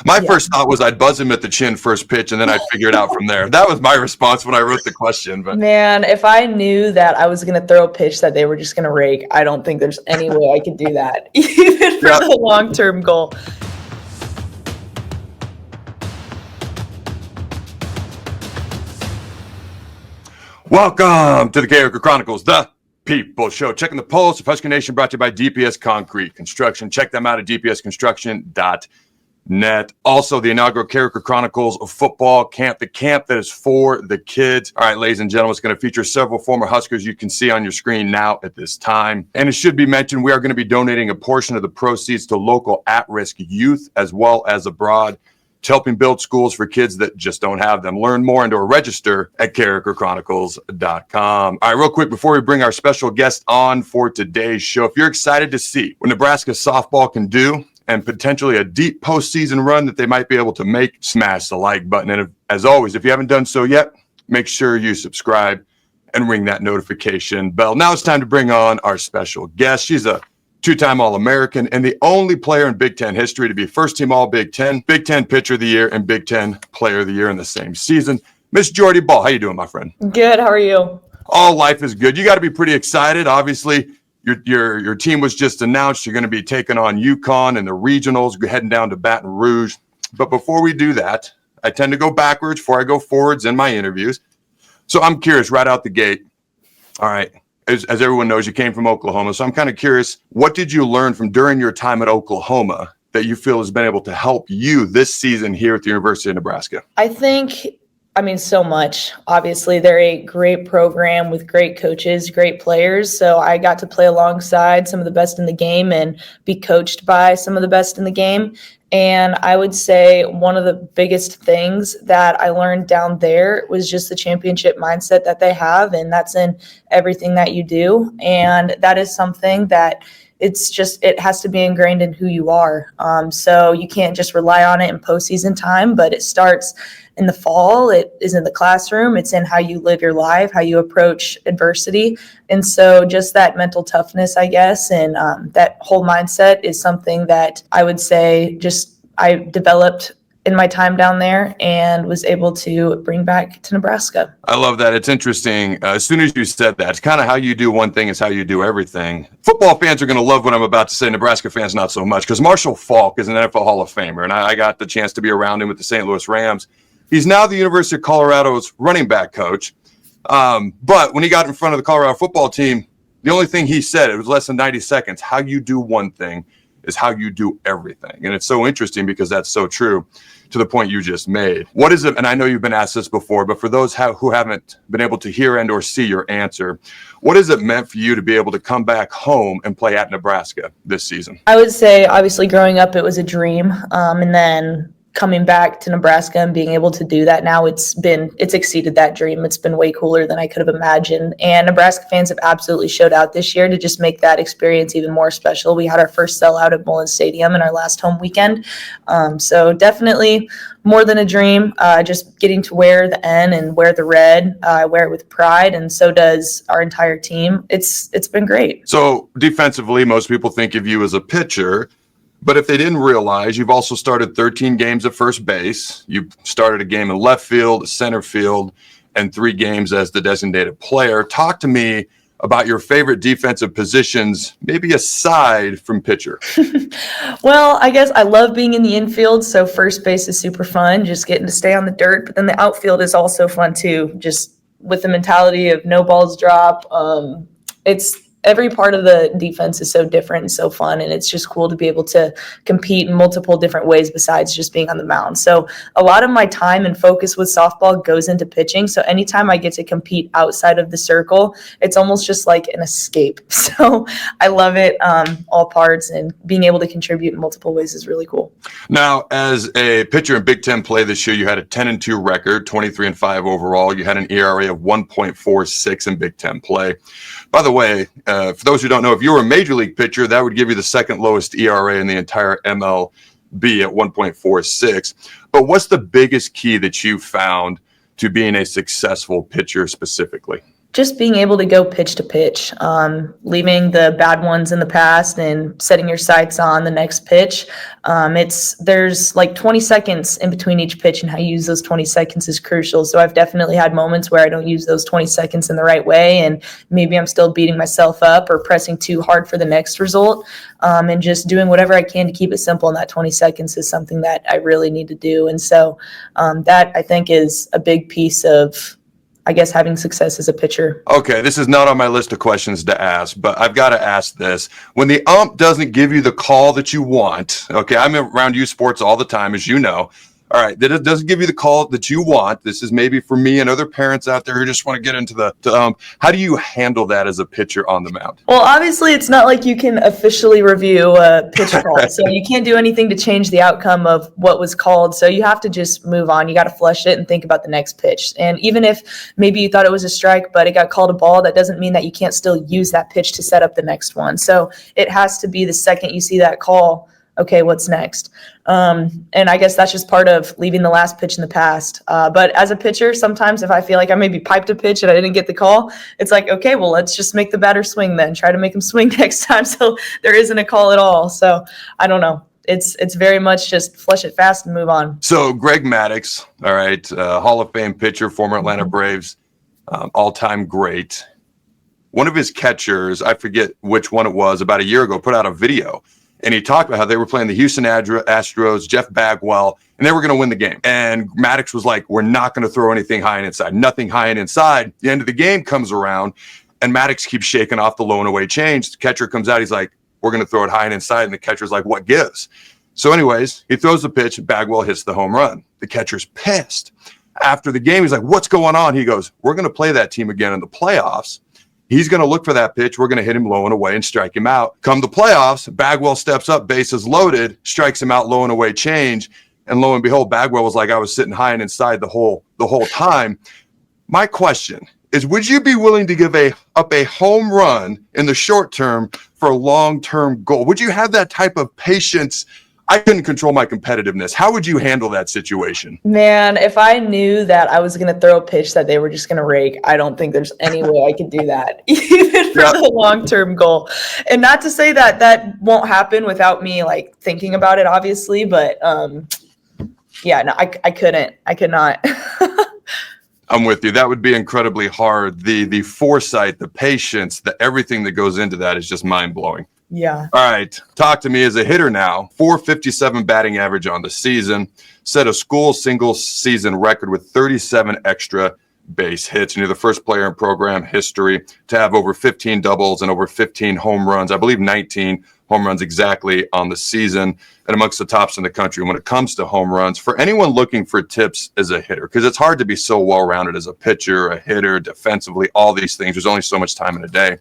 My Yeah. first thought was I'd buzz him at the chin first pitch, and then I'd figure it out from there. That was my response when I wrote the question. But Man, if I knew that I was going to throw a pitch that they were just going to rake, I don't think there's any way I could do that, even for yeah. the long-term goal. Welcome to the Carriker Chronicles, the People Show. Checking the pulse of Husker Nation, brought to you by DPS Concrete Construction. Check them out at dpsconstruction.net. Also, the inaugural Carriker Chronicles of Football Camp, the camp that is for the kids. All right, ladies and gentlemen, it's going to feature several former Huskers you can see on your screen now at this time. And it should be mentioned, we are going to be donating a portion of the proceeds to local at-risk youth as well as abroad, to helping build schools for kids that just don't have them. Learn more and or register at carrikerchronicles.com. All right, real quick, before we bring our special guest on for today's show, if you're excited to see what Nebraska softball can do and potentially a deep postseason run that they might be able to make, smash the like button. And as always, if you haven't done so yet, make sure you subscribe and ring that notification bell. Now it's time to bring on our special guest. She's a two-time All-American and the only player in Big Ten history to be first-team All-Big Ten, Big Ten Pitcher of the Year, and Big Ten Player of the Year in the same season. Miss Jordy Bahl, how you doing, my friend? Good. How are you? All life is good. You got to be pretty excited. Obviously, your team was just announced. You're going to be taking on UConn in the regionals, heading down to Baton Rouge. But before we do that, I tend to go backwards before I go forwards in my interviews. So I'm curious right out the gate. All right. As everyone knows, you came from Oklahoma. So I'm kind of curious, what did you learn from during your time at Oklahoma that you feel has been able to help you this season here at the University of Nebraska? So much. Obviously, they're a great program with great coaches, great players. So I got to play alongside some of the best in the game and be coached by some of the best in the game. And I would say one of the biggest things that I learned down there was just the championship mindset that they have. And that's in everything that you do. And that is something that it has to be ingrained in who you are. So you can't just rely on it in postseason time, but it starts in the fall. It is in the classroom. It's in how you live your life, how you approach adversity. And so just that mental toughness, I guess, and that whole mindset is something that I would say I developed in my time down there and was able to bring back to Nebraska. I love that. It's interesting. As soon as you said that, it's kind of how you do one thing is how you do everything. Football fans are going to love what I'm about to say. Nebraska fans, not so much, because Marshall Faulk is an NFL Hall of Famer, and I got the chance to be around him with the St. Louis Rams. He's now the University of Colorado's running back coach. But when he got in front of the Colorado football team, the only thing he said, it was less than 90 seconds, how you do one thing is how you do everything. And it's so interesting because that's so true to the point you just made. What is it, and I know you've been asked this before, but for those who haven't been able to hear and or see your answer, what has it meant for you to be able to come back home and play at Nebraska this season? I would say, obviously, growing up, it was a dream. And then coming back to Nebraska and being able to do that now, it's exceeded that dream. It's been way cooler than I could have imagined. And Nebraska fans have absolutely showed out this year to just make that experience even more special. We had our first sellout at Mullen Stadium in our last home weekend. So definitely more than a dream, just getting to wear the N and wear the red. I wear it with pride, and so does our entire team. It's been great. So defensively, most people think of you as a pitcher. But if they didn't realize, you've also started 13 games at first base. You started a game in left field, center field, and 3 games as the designated player. Talk to me about your favorite defensive positions, maybe aside from pitcher. Well, I guess I love being in the infield, so first base is super fun, just getting to stay on the dirt. But then the outfield is also fun too, just with the mentality of no balls drop. Every part of the defense is so different and so fun, and it's just cool to be able to compete in multiple different ways besides just being on the mound. So a lot of my time and focus with softball goes into pitching. So anytime I get to compete outside of the circle, it's almost just like an escape. So I love it, all parts, and being able to contribute in multiple ways is really cool. Now, as a pitcher in Big Ten play this year, you had a 10-2 record, 23-5 overall. You had an ERA of 1.46 in Big Ten play. By the way, for those who don't know, if you were a major league pitcher, that would give you the second lowest ERA in the entire MLB at 1.46. But what's the biggest key that you found to being a successful pitcher specifically? just being able to go pitch to pitch, leaving the bad ones in the past and setting your sights on the next pitch. There's like 20 seconds in between each pitch, and how you use those 20 seconds is crucial. So I've definitely had moments where I don't use those 20 seconds in the right way, and maybe I'm still beating myself up or pressing too hard for the next result. And just doing whatever I can to keep it simple in that 20 seconds is something that I really need to do. And so that I think is a big piece of, I guess, having success as a pitcher. Okay, this is not on my list of questions to ask, but I've got to ask this. When the ump doesn't give you the call that you want, okay, I'm around youth sports all the time, as you know. All right, that it doesn't give you the call that you want. This is maybe for me and other parents out there who just want to get into the ump. How do you handle that as a pitcher on the mound? Well, obviously, it's not like you can officially review a pitch call, so you can't do anything to change the outcome of what was called. So you have to just move on. You got to flush it and think about the next pitch. And even if maybe you thought it was a strike, but it got called a ball, that doesn't mean that you can't still use that pitch to set up the next one. So it has to be the second you see that call, okay, what's next? And I guess that's just part of leaving the last pitch in the past. But as a pitcher, sometimes if I feel like I maybe piped a pitch and I didn't get the call, it's like, okay, well, let's just make the batter swing then. Try to make him swing next time so there isn't a call at all. So I don't know. It's very much just flush it fast and move on. So Greg Maddux, all right, Hall of Fame pitcher, former Atlanta Braves, all-time great. One of his catchers, I forget which one it was, about a year ago, put out a video. And he talked about how they were playing the Houston Astros, Jeff Bagwell, and they were going to win the game. And Maddux was like, we're not going to throw anything high and inside, nothing high and inside. The end of the game comes around, and Maddux keeps shaking off the low and away change. The catcher comes out. He's like, we're going to throw it high and inside. And the catcher's like, what gives? So anyways, he throws the pitch. Bagwell hits the home run. The catcher's pissed. After the game, he's like, what's going on? He goes, we're going to play that team again in the playoffs. He's going to look for that pitch. We're going to hit him low and away and strike him out. Come the playoffs, Bagwell steps up, bases loaded, strikes him out low and away change. And lo and behold, Bagwell was like, I was sitting high and inside the whole time. My question is, would you be willing to give up a home run in the short term for a long-term goal? Would you have that type of patience? I couldn't control my competitiveness. How would you handle that situation? Man, if I knew that I was going to throw a pitch that they were just going to rake, I don't think there's any way I could do that, even for the long-term goal. And not to say that that won't happen without me like thinking about it, obviously, but yeah, no, I couldn't. I could not. I'm with you. That would be incredibly hard. The foresight, the patience, the everything that goes into that is just mind-blowing. Yeah. All right. Talk to me as a hitter now. 457 batting average on the season. Set a school single season record with 37 extra base hits. And you're the first player in program history to have over 15 doubles and over 15 home runs. I believe 19 home runs exactly on the season, and amongst the tops in the country when it comes to home runs. For anyone looking for tips as a hitter, because it's hard to be so well-rounded as a pitcher, a hitter, defensively, all these things. There's only so much time in a day.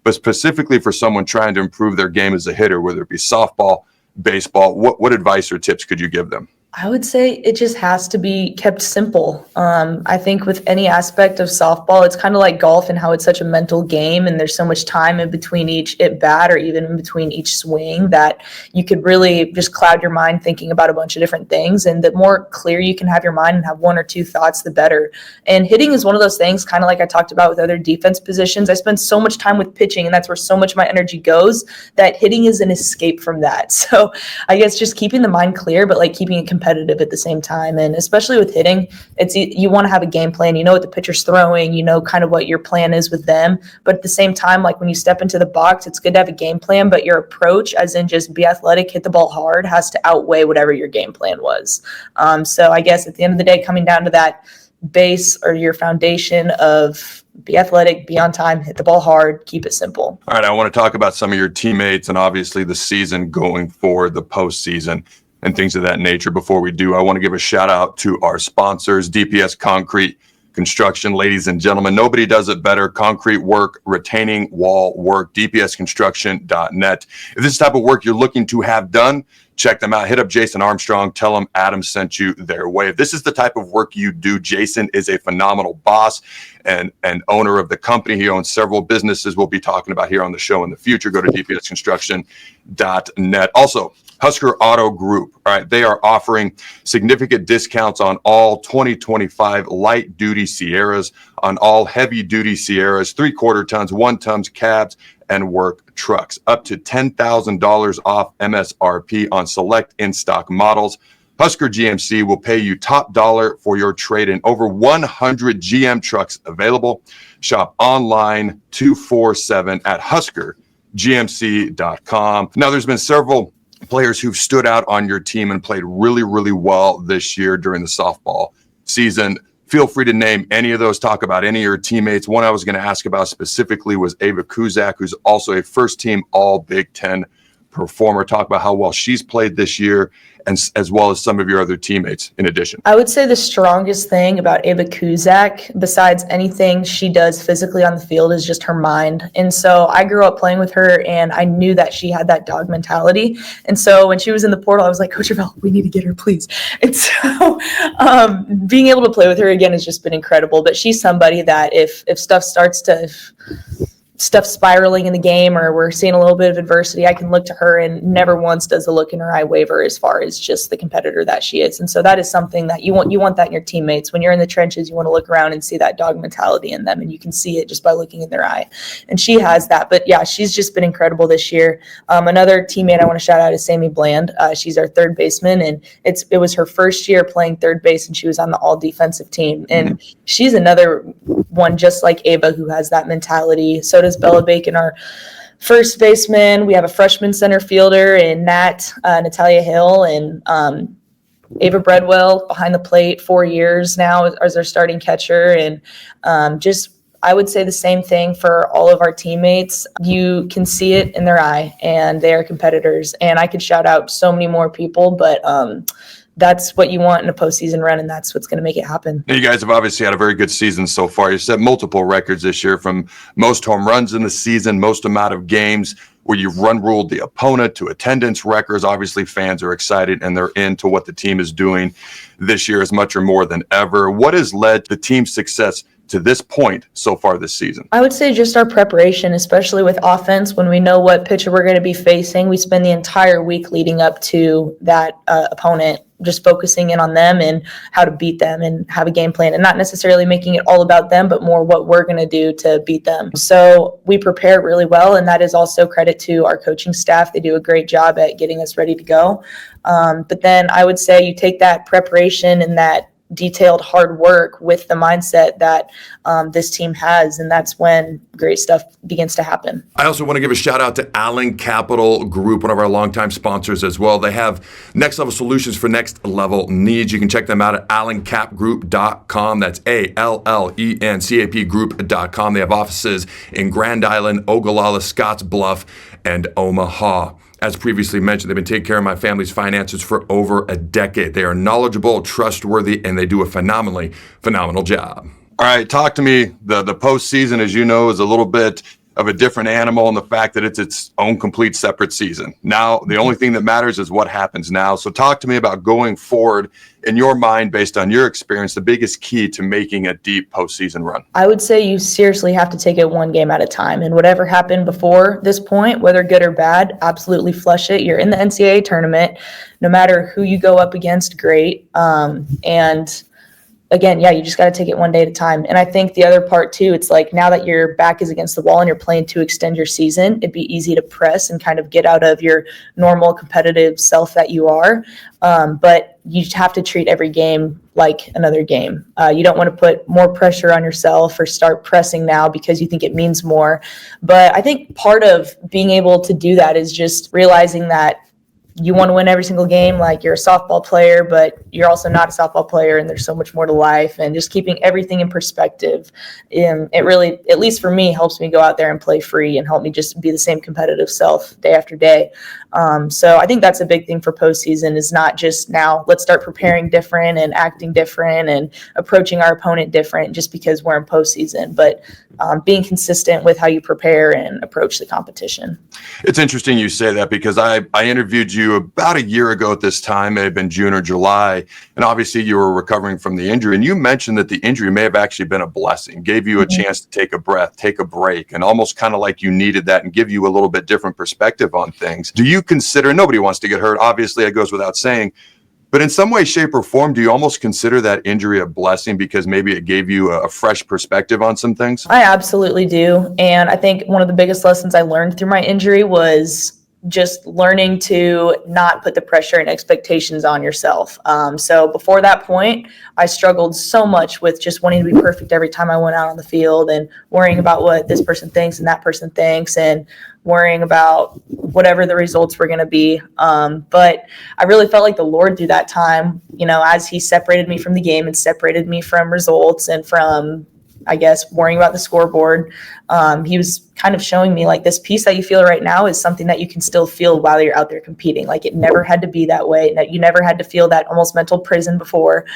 But specifically for someone trying to improve their game as a hitter, whether it be softball, baseball, what advice or tips could you give them? I would say it just has to be kept simple. I think with any aspect of softball, it's kind of like golf and how it's such a mental game, and there's so much time in between each at bat or even in between each swing that you could really just cloud your mind thinking about a bunch of different things. And the more clear you can have your mind and have one or two thoughts, the better. And hitting is one of those things, kind of like I talked about with other defense positions. I spend so much time with pitching, and that's where so much of my energy goes, that hitting is an escape from that. So I guess just keeping the mind clear, but like keeping it competitive at the same time. And especially with hitting, you want to have a game plan. You know what the pitcher's throwing, you know kind of what your plan is with them. But at the same time, like when you step into the box, it's good to have a game plan, but your approach, as in just be athletic, hit the ball hard, has to outweigh whatever your game plan was. So I guess at the end of the day, coming down to that base or your foundation of be athletic, be on time, hit the ball hard, keep it simple. All right, I want to talk about some of your teammates and obviously the season going forward, the postseason, and things of that nature. Before we do, I want to give a shout out to our sponsors, DPS Concrete Construction. Ladies and gentlemen, nobody does it better. Concrete work, retaining wall work, dpsconstruction.net. If this is the type of work you're looking to have done, check them out. Hit up Jason Armstrong. Tell him Adam sent you their way. If this is the type of work you do, Jason is a phenomenal boss and owner of the company. He owns several businesses we'll be talking about here on the show in the future. Go to dpsconstruction.net. Also, Husker Auto Group, all right, they are offering significant discounts on all 2025 light-duty Sierras, on all heavy-duty Sierras, 3/4 tons, 1 tons cabs, and work trucks. Up to $10,000 off MSRP on select in-stock models. Husker GMC will pay you top dollar for your trade in. Over 100 GM trucks available. Shop online 24/7 at huskergmc.com. Now, there's been several players who've stood out on your team and played really, really well this year during the softball season. Feel free to name any of those, talk about any of your teammates. One I was going to ask about specifically was Ava Kuszak, who's also a first-team All-Big Ten performer. Talk about how well she's played this year, and as well as some of your other teammates in addition. I would say the strongest thing about Ava Kuszak, besides anything she does physically on the field, is just her mind. And so I grew up playing with her, and I knew that she had that dog mentality. And so when she was in the portal, I was like, Coach Ravel, we need to get her, please. And so being able to play with her again has just been incredible. But she's somebody that if stuff spiraling in the game or we're seeing a little bit of adversity, I can look to her, and never once does the look in her eye waver as far as just the competitor that she is. And so that is something that you want that in your teammates. When you're in the trenches, you want to look around and see that dog mentality in them, and you can see it just by looking in their eye. And she has that. But yeah, she's just been incredible this year. Another teammate I want to shout out is Sammy Bland. She's our third baseman, and it was her first year playing third base, and she was on the all defensive team. And she's another one just like Ava who has that mentality. So does Bella Bacon, our first baseman. We have a freshman center fielder in Natalia Hill, and Ava Breadwell behind the plate 4 years now as our starting catcher. And I would say the same thing for all of our teammates. You can see it in their eye, and they are competitors. And I could shout out so many more people, but that's what you want in a postseason run, and that's what's going to make it happen. You guys have obviously had a very good season so far. You set multiple records this year, from most home runs in the season, most amount of games where you've run ruled the opponent, to attendance records. Obviously, fans are excited, and they're into what the team is doing this year as much or more than ever. What has led the team's success to this point so far this season? I would say just our preparation, especially with offense. When we know what pitcher we're going to be facing, we spend the entire week leading up to that opponent just focusing in on them and how to beat them and have a game plan, and not necessarily making it all about them, but more what we're going to do to beat them. So we prepare really well, and that is also credit to our coaching staff. They do a great job at getting us ready to go. But then I would say you take that preparation and that detailed hard work with the mindset that this team has, and that's when great stuff begins to happen. I also want to give a shout out to Allen Capital Group, one of our longtime sponsors as well. They have next level solutions for next level needs. You can check them out at allencapgroup.com. That's ALLENCAP group.com. They have offices in Grand Island, Ogallala, Scotts Bluff, and Omaha. As previously mentioned, they've been taking care of my family's finances for over a decade. They are knowledgeable, trustworthy, and they do a phenomenal job. All right, talk to me. The postseason, as you know, is a little bit of a different animal in the fact that it's its own complete separate season. Now, the only thing that matters is what happens now. So talk to me about going forward in your mind, based on your experience, the biggest key to making a deep postseason run. I would say you seriously have to take it one game at a time. And whatever happened before this point, whether good or bad, absolutely flush it. You're in the NCAA tournament. No matter who you go up against, great. And again, yeah, you just got to take it one day at a time. And I think the other part too, it's like now that your back is against the wall and you're playing to extend your season, it'd be easy to press and kind of get out of your normal competitive self that you are. But you have to treat every game like another game. You don't want to put more pressure on yourself or start pressing now because you think it means more. But I think part of being able to do that is just realizing that you want to win every single game. Like, you're a softball player, but you're also not a softball player, and there's so much more to life, and just keeping everything in perspective. It really, at least for me, helps me go out there and play free and help me just be the same competitive self day after day. So I think that's a big thing for postseason, is not just now let's start preparing different and acting different and approaching our opponent different just because we're in postseason, but being consistent with how you prepare and approach the competition. It's interesting you say that, because I interviewed you about a year ago at this time. It had been June or July, and obviously you were recovering from the injury, and you mentioned that the injury may have actually been a blessing, gave you a chance to take a breath, take a break, and almost kind of like you needed that and give you a little bit different perspective on things. Do you you consider, nobody wants to get hurt, obviously it goes without saying, but in some way, shape, or form, do you almost consider that injury a blessing because maybe it gave you a fresh perspective on some things? I absolutely do. And I think one of the biggest lessons I learned through my injury was just learning to not put the pressure and expectations on yourself. So before that point, I struggled so much with just wanting to be perfect every time I went out on the field and worrying about what this person thinks and that person thinks and worrying about whatever the results were going to be. But I really felt like the Lord through that time, as he separated me from the game and separated me from results and from, I guess, worrying about the scoreboard. He was kind of showing me like this peace that you feel right now is something that you can still feel while you're out there competing. Like it never had to be that way. You never had to feel that almost mental prison before.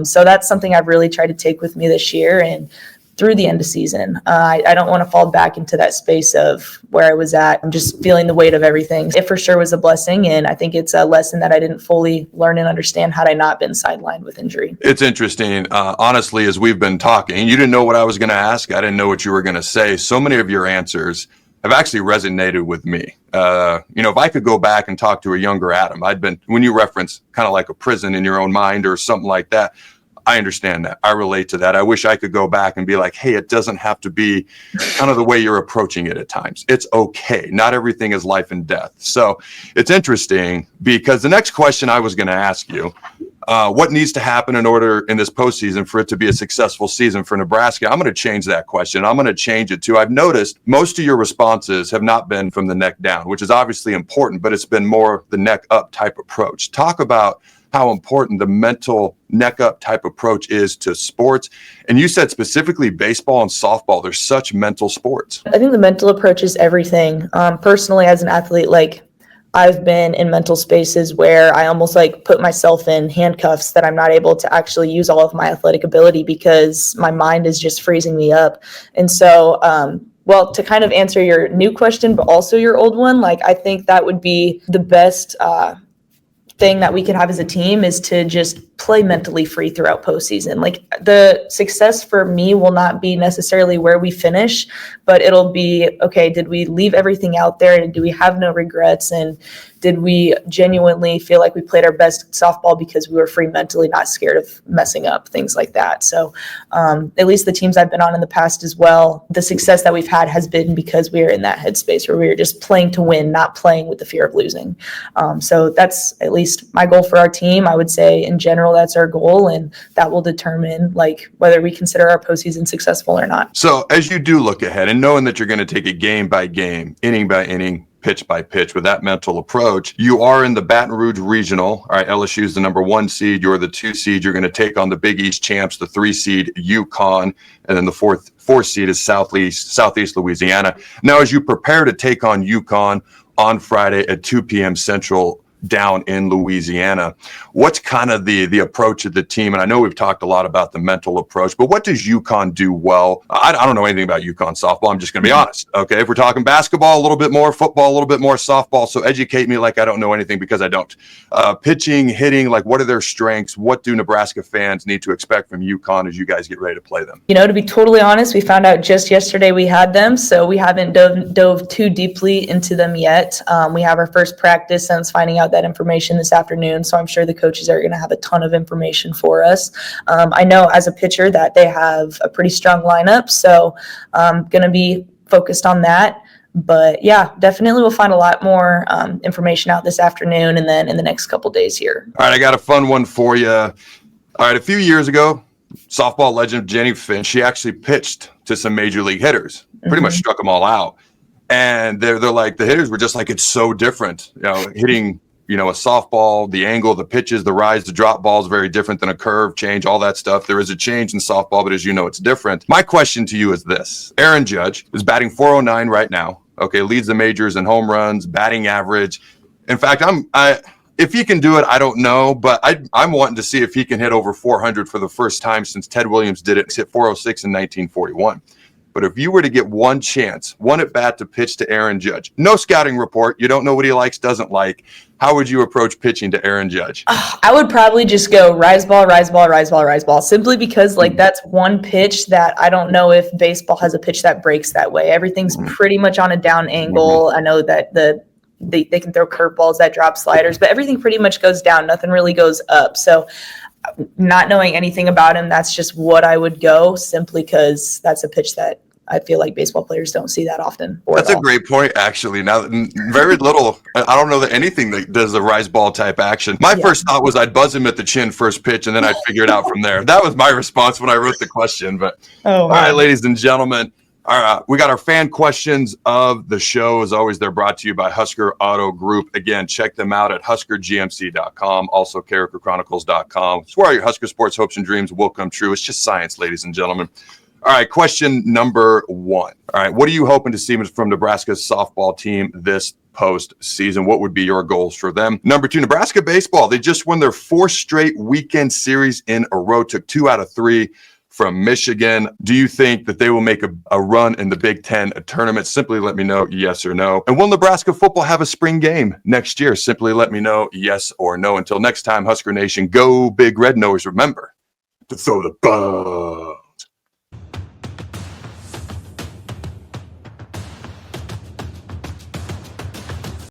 So that's something I've really tried to take with me this year and through the end of season. I don't want to fall back into that space of where I was at. I'm just feeling the weight of everything. It for sure was a blessing, and I think it's a lesson that I didn't fully learn and understand had I not been sidelined with injury. It's interesting. Honestly, as we've been talking, you didn't know what I was going to ask. I didn't know what you were going to say. So many of your answers have actually resonated with me. If I could go back and talk to a younger Adam, when you reference kind of like a prison in your own mind or something like that, I understand that. I relate to that. I wish I could go back and be like, hey, it doesn't have to be kind of the way you're approaching it at times. It's okay. Not everything is life and death. So it's interesting because the next question I was going to ask you, what needs to happen in order in this postseason for it to be a successful season for Nebraska? I'm going to change that question. I'm going to change it to, I've noticed most of your responses have not been from the neck down, which is obviously important, but it's been more the neck up type approach. Talk about how important the mental neck up type approach is to sports. And you said specifically baseball and softball, they're such mental sports. I think the mental approach is everything. Personally, as an athlete, I've been in mental spaces where I almost put myself in handcuffs that I'm not able to actually use all of my athletic ability because my mind is just freezing me up. And so, to kind of answer your new question, but also your old one, I think that would be the best thing that we could have as a team is to just play mentally free throughout postseason. The success for me will not be necessarily where we finish, but it'll be, okay, did we leave everything out there and do we have no regrets? And did we genuinely feel like we played our best softball because we were free mentally, not scared of messing up, things like that. So at least the teams I've been on in the past as well, the success that we've had has been because we are in that headspace where we are just playing to win, not playing with the fear of losing. So that's at least my goal for our team. I would say in general, that's our goal, and that will determine whether we consider our postseason successful or not. So as you do look ahead and knowing that you're going to take it game by game, inning by inning, pitch by pitch with that mental approach, you are in the Baton Rouge Regional. All right, LSU is the number 1 seed. You're the 2 seed. You're going to take on the Big East champs, the 3 seed UConn, and then the 4 seed is Southeast Louisiana. Now, as you prepare to take on UConn on Friday at 2 p.m. Central down in Louisiana, what's kind of the approach of the team? And I know we've talked a lot about the mental approach, but what does UConn do well? I don't know anything about UConn softball. I'm just going to be honest. Okay. If we're talking basketball, a little bit more, football, a little bit more, softball. So educate me like I don't know anything because I don't. Pitching, hitting, what are their strengths? What do Nebraska fans need to expect from UConn as you guys get ready to play them? To be totally honest, we found out just yesterday we had them, so we haven't dove too deeply into them yet. We have our first practice and it's finding out that information this afternoon, so I'm sure the coaches are going to have a ton of information for us. I know as a pitcher that they have a pretty strong lineup, so I'm going to be focused on that. But yeah, definitely we'll find a lot more information out this afternoon and then in the next couple days here. All right, I got a fun one for you. All right, a few years ago, softball legend Jennie Finch, she actually pitched to some major league hitters, pretty much struck them all out. And they're like, the hitters were just it's so different, hitting a softball, the angle, the pitches, the rise, the drop ball is very different than a curve, change, all that stuff. There is a change in softball, but as you know, it's different. My question to you is this. Aaron Judge is batting .409 right now. Okay, leads the majors in home runs, batting average. In fact, if he can do it, I don't know, but I'm wanting to see if he can hit over 400 for the first time since Ted Williams did it. He hit 406 in 1941. But if you were to get one chance, one at bat to pitch to Aaron Judge, no scouting report, you don't know what he likes, doesn't like, how would you approach pitching to Aaron Judge? I would probably just go rise ball, rise ball, rise ball, rise ball, simply because that's one pitch that I don't know if baseball has a pitch that breaks that way. Everything's pretty much on a down angle. I know that the they can throw curveballs that drop sliders, but everything pretty much goes down. Nothing really goes up. So not knowing anything about him, that's just what I would go, simply because that's a pitch that I feel like baseball players don't see that often. That's a great point, actually. Now, very little. I don't know that anything that does the rise ball type action. My first thought was I'd buzz him at the chin first pitch, and then I'd figure it out from there. That was my response when I wrote the question. But all right, ladies and gentlemen, we got our fan questions of the show. As always, they're brought to you by Husker Auto Group. Again, check them out at huskergmc.com, also carrikerchronicles.com. It's where your Husker sports hopes and dreams will come true. It's just science, ladies and gentlemen. All right, question number 1. All right, what are you hoping to see from Nebraska's softball team this postseason? What would be your goals for them? Number 2, Nebraska baseball. They just won their 4th straight weekend series in a row, took 2 out of 3 from Michigan. Do you think that they will make a run in the Big Ten tournament? Simply let me know yes or no. And will Nebraska football have a spring game next year? Simply let me know yes or no. Until next time, Husker Nation, go Big Red. And always remember to throw the ball.